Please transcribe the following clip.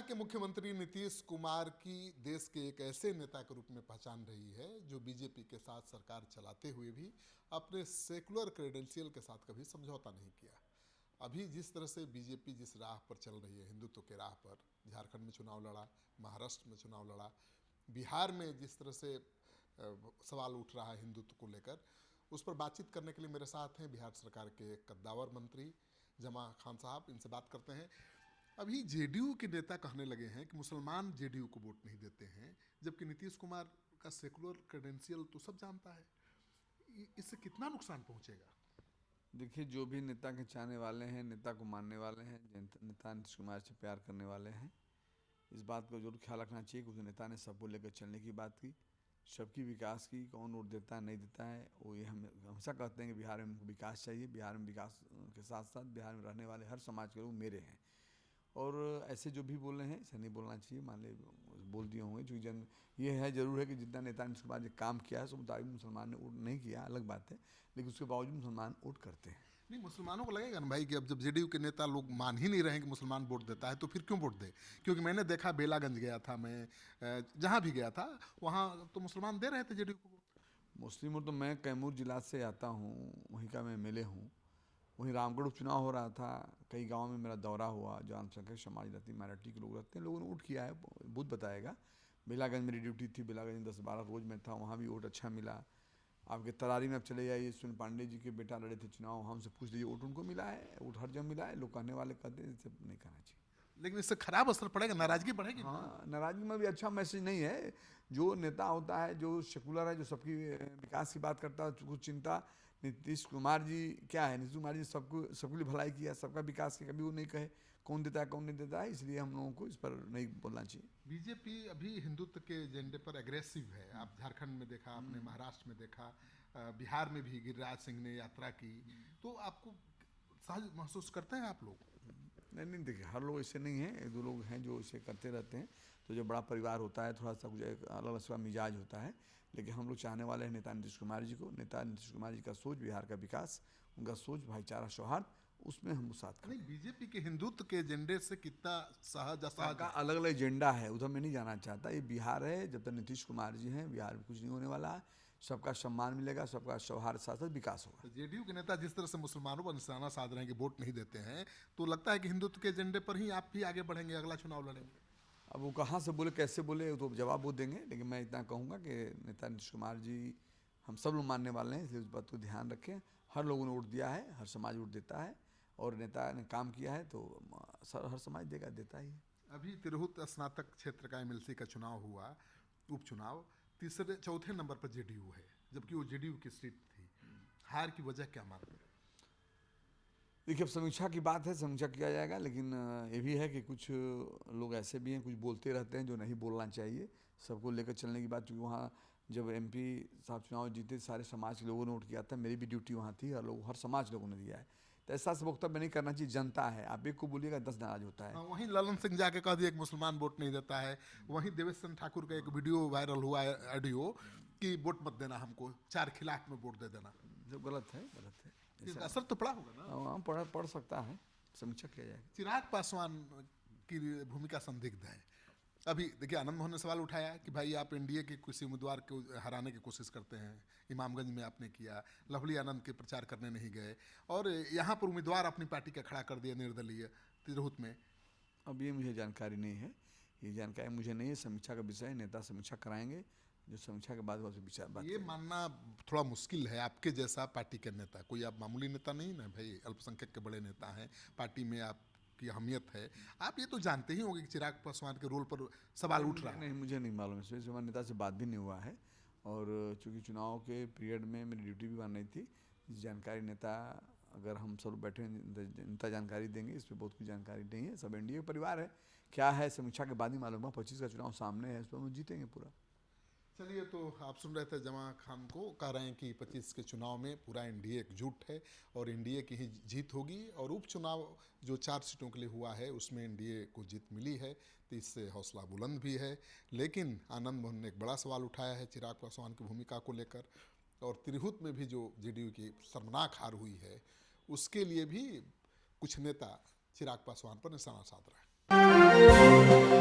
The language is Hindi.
के मुख्यमंत्री नीतीश कुमार की देश के एक ऐसे नेता के रूप में पहचान रही है जो बीजेपी के साथ सरकार चलाते हुए भी अपने सेकुलर क्रेडेंशियल के साथ कभी समझौता नहीं किया। अभी जिस तरह से बीजेपी जिस राह पर चल रही है, हिंदुत्व के राह पर, झारखंड में चुनाव लड़ा, महाराष्ट्र में चुनाव लड़ा, बिहार में जिस तरह से सवाल उठ रहा है हिंदुत्व को लेकर, उस पर बातचीत करने के लिए मेरे साथ हैं बिहार सरकार के कद्दावर मंत्री जमा खान साहब। इनसे बात करते हैं। अभी जेडीयू के नेता कहने लगे हैं कि मुसलमान जेडीयू को वोट नहीं देते हैं, जबकि नीतीश कुमार का सेकुलर क्रेडेंशियल तो सब जानता है। इससे कितना नुकसान पहुंचेगा? देखिए, जो भी नेता के चाहने वाले हैं, नेता को मानने वाले हैं, नेता नीतीश कुमार से प्यार करने वाले हैं, इस बात का जरूर ख्याल रखना चाहिए कि उस नेता ने सबको लेकर चलने की बात की, सबकी विकास की। कौन वोट देता है नहीं देता है, वो ये हम हमेशा कहते हैं कि बिहार में विकास चाहिए। बिहार में विकास के साथ साथ बिहार में रहने वाले हर समाज के लोग मेरे हैं। और ऐसे जो भी बोल रहे हैं ऐसा नहीं बोलना चाहिए, मान ले बोल दिए होंगे। क्योंकि ये है जरूर है कि जितना नेता ने उसके बाद काम किया है, उसके मुताबिक मुसलमान ने वोट नहीं किया, अलग बात है, लेकिन उसके बावजूद मुसलमान वोट करते हैं। नहीं, मुसलमानों को लगेगा ना भाई कि अब जब जेडीयू के नेता लोग मान ही नहीं रहे हैं कि मुसलमान वोट देता है तो फिर क्यों वोट दे? क्योंकि मैंने देखा, बेलागंज गया था मैं, जहाँ भी गया था वहाँ तो मुसलमान दे रहे थे जेडीयू को वोट। मुस्लिम तो मैं कैमूर जिला से आता हूँ, वहीं का मैं एमएलए हूँ। वहीं रामगढ़ उपचुनाव हो रहा था, कई गाँव में मेरा दौरा हुआ, जो अल्पसंख्यक समाज रहती है, माइनॉरिटी के लोग रहते हैं, लोगों ने वोट किया है, बुद्ध बताएगा। बेलागंज मेरी ड्यूटी थी, बेलागंज 10-12 रोज में था, वहाँ भी वोट अच्छा मिला। आपके तरारी में आप चले जाइए, सुनील पांडे जी के बेटा लड़े थे चुनाव, हमसे पूछ लीजिए, वोट उनको मिला है, वोट हर जगह मिला है। लोग कहने वाले कहते हैं, इसे नहीं कहना चाहिए। लेकिन इससे खराब असर पड़ेगा, नाराजगी बढ़ेगी ना। हाँ, नाराजगी में भी अच्छा मैसेज नहीं है। जो नेता होता है, जो सेकुलर है, जो सबकी विकास की बात करता है, कुछ चिंता नीतीश कुमार जी क्या है, नीतीश कुमार जी सबको सबके लिए भलाई किया, सबका विकास किया, कभी वो नहीं कहे कौन देता है कौन नहीं देता है। इसलिए हम लोगों को इस पर नहीं बोलना चाहिए। बीजेपी अभी हिंदुत्व के एजेंडे पर एग्रेसिव है। आप झारखंड में देखा आपने, महाराष्ट्र में देखा, बिहार में भी गिरिराज सिंह ने यात्रा की, तो आपको सहज महसूस करते हैं आप लोग? नहीं नहीं, देखिए, हर लोग ऐसे नहीं हैं, एक दो लोग हैं जो इसे करते रहते हैं। तो जब बड़ा परिवार होता है, थोड़ा सा कुछ एक अलग अलग सा मिजाज होता है। लेकिन हम लोग चाहने वाले हैं नेता नीतीश कुमार जी को। नेता नीतीश कुमार जी का सोच बिहार का विकास, उनका सोच भाईचारा सौहार्द, उसमें हम साथ खड़े नहीं, हैं। बीजेपी के हिंदुत्व के एजेंडे से कितना सहज असहज सबका है? अलग अलग एजेंडा है, उधर मैं नहीं जाना चाहता। ये बिहार है, जब तक नीतीश कुमार जी हैं बिहार में कुछ नहीं होने वाला है। सबका सम्मान मिलेगा, सबका सौहार्द साथ साथ विकास होगा। तो जेडीयू के नेता जिस तरह से मुसलमानों पर निशाना साध रहे हैं कि वोट नहीं देते हैं, तो लगता है कि हिंदुत्व के एजेंडे पर ही आप भी आगे बढ़ेंगे, अगला चुनाव लड़ेंगे। अब वो कहाँ से बोले, कैसे बोले, वो तो जवाब वो देंगे। लेकिन मैं इतना कहूँगा कि नेता नीतीश कुमार जी हम सब लोग मानने वाले हैं, इसलिए उस बात को ध्यान रखें। हर लोगों ने वोट दिया है, हर समाज वोट देता है, और नेता ने काम किया है तो हर समाज देगा, देता ही है। अभी तिरहुत स्नातक क्षेत्र का एमएलसी का चुनाव हुआ, उपचुनाव, तीसरे चौथे नंबर पर जेडीयू है, जबकि वो जेडीयू की सीट थी। हार की वजह क्या मानते हैं? देखिए, अब समीक्षा की बात है, समीक्षा किया जाएगा। लेकिन ये भी है कि कुछ लोग ऐसे भी हैं, कुछ बोलते रहते हैं जो नहीं बोलना चाहिए। सबको लेकर चलने की बात, क्योंकि वहाँ जब एमपी साहब चुनाव जीते, सारे समाज के लोगों ने वोट किया था, मेरी भी ड्यूटी वहाँ थी, हर समाज लोगों ने दिया है। तो ऐसा से वक्तव्य नहीं करना चाहिए। जनता है, आप एक को बोलिएगा 10 नाराज होता है। हाँ, वहीं ललन सिंह जाके कह दिए कि मुसलमान वोट नहीं देता है। वहीं देवेश चंद्र ठाकुर का एक वीडियो वायरल हुआ है, ऑडियो, कि वोट मत देना हमको, 4 खिलाफ में वोट दे देना। जो गलत है, गलत है। इसका ऐसा असर तो पड़ा होगा ना। हाँ, पढ़ सकता है, समीक्षा किया जाएगा। चिराग पासवान की भूमिका संदिग्ध है। अभी देखिए, आनंद मोहन ने सवाल उठाया कि भाई आप एनडीए के किसी उम्मीदवार को हराने की कोशिश करते हैं, इमामगंज में आपने किया, लवली आनंद के प्रचार करने नहीं गए, और यहाँ पर उम्मीदवार अपनी पार्टी का खड़ा कर दिया निर्दलीय तिरहुत में। अब ये मुझे जानकारी नहीं है, ये जानकारी मुझे नहीं है। समीक्षा का विषय है, नेता समीक्षा कराएंगे, जो समीक्षा के बाद वह विचार बात ये करेंगे। मानना थोड़ा मुश्किल है, आपके जैसा पार्टी के नेता, कोई आप मामूली नेता नहीं ना भाई, अल्पसंख्यक के बड़े नेता हैं, पार्टी में आपकी अहमियत है। आप ये तो जानते ही होंगे कि चिराग पासवान के रोल पर सवाल उठ रहा है। मुझे नहीं मालूम है, इसमें नेता से बात भी नहीं हुआ है। और चूंकि चुनाव के पीरियड में मेरी ड्यूटी भी वहाँ नहीं थी, इस जानकारी नेता, अगर हम सब बैठे हैं, नेता जानकारी देंगे, इस पर बहुत कुछ जानकारी नहीं है। सब एनडीए का परिवार है, क्या है समीक्षा के बाद ही मालूम है। 25 का चुनाव सामने है, इस पर हम जीतेंगे पूरा। चलिए, तो आप सुन रहे थे जमा खान को, कह रहे हैं कि 25 के चुनाव में पूरा एनडीए एकजुट है और एनडीए की ही जीत होगी। और उपचुनाव जो 4 सीटों के लिए हुआ है उसमें एनडीए को जीत मिली है, तो इससे हौसला बुलंद भी है। लेकिन आनंद मोहन ने एक बड़ा सवाल उठाया है चिराग पासवान की भूमिका को लेकर, और तिरहुत में भी जो जेडीयू की शर्मनाक हार हुई है उसके लिए भी कुछ नेता चिराग पासवान पर निशाना साध रहे हैं।